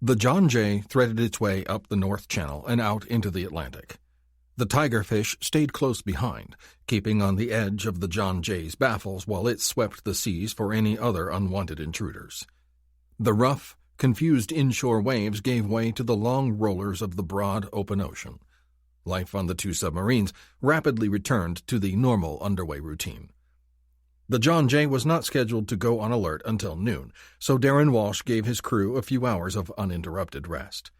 The John Jay threaded its way up the North Channel and out into the Atlantic. The tigerfish stayed close behind, keeping on the edge of the John Jay's baffles while it swept the seas for any other unwanted intruders. The rough, confused inshore waves gave way to the long rollers of the broad open ocean. Life on the two submarines rapidly returned to the normal underway routine. The John Jay was not scheduled to go on alert until noon, so Darren Walsh gave his crew a few hours of uninterrupted rest.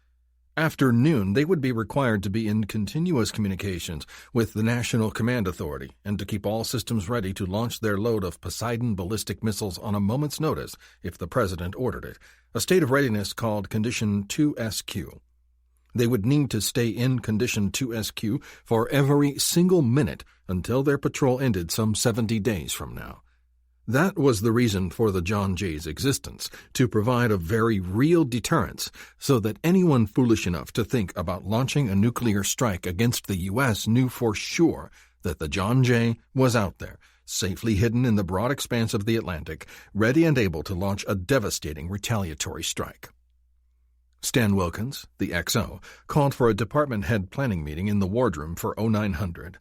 After noon, they would be required to be in continuous communications with the National Command Authority and to keep all systems ready to launch their load of Poseidon ballistic missiles on a moment's notice if the President ordered it, a state of readiness called Condition 2SQ. They would need to stay in Condition 2SQ for every single minute until their patrol ended some 70 days from now. That was the reason for the John Jay's existence, to provide a very real deterrence so that anyone foolish enough to think about launching a nuclear strike against the U.S. knew for sure that the John Jay was out there, safely hidden in the broad expanse of the Atlantic, ready and able to launch a devastating retaliatory strike. Stan Wilkins, the XO, called for a department head planning meeting in the wardroom for 0900.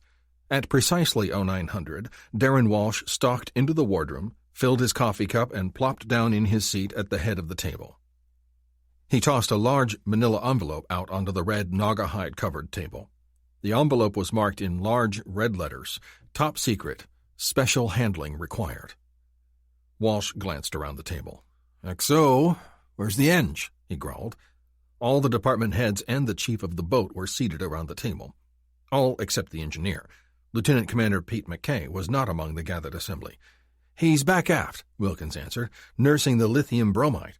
At precisely 0900, Darren Walsh stalked into the wardroom, filled his coffee cup, and plopped down in his seat at the head of the table. He tossed a large manila envelope out onto the red naugahyde-covered table. The envelope was marked in large red letters, Top Secret, Special Handling Required. Walsh glanced around the table. "XO, where's the eng?" he growled. All the department heads and the chief of the boat were seated around the table. All except the engineer. Lieutenant Commander Pete McKay was not among the gathered assembly. "He's back aft," Wilkins answered, nursing the lithium bromide.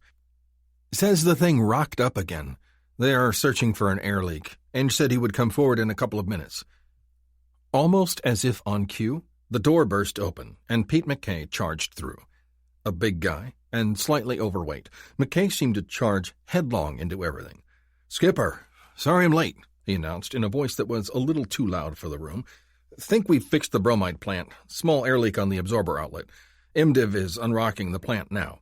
"Says the thing rocked up again. They are searching for an air leak, and said he would come forward in a couple of minutes." Almost as if on cue, the door burst open, and Pete McKay charged through. A big guy, and slightly overweight, McKay seemed to charge headlong into everything. "Skipper, sorry I'm late," he announced in a voice that was a little too loud for the room. "Think we've fixed the bromide plant. Small air leak on the absorber outlet. MDiv is unrocking the plant now."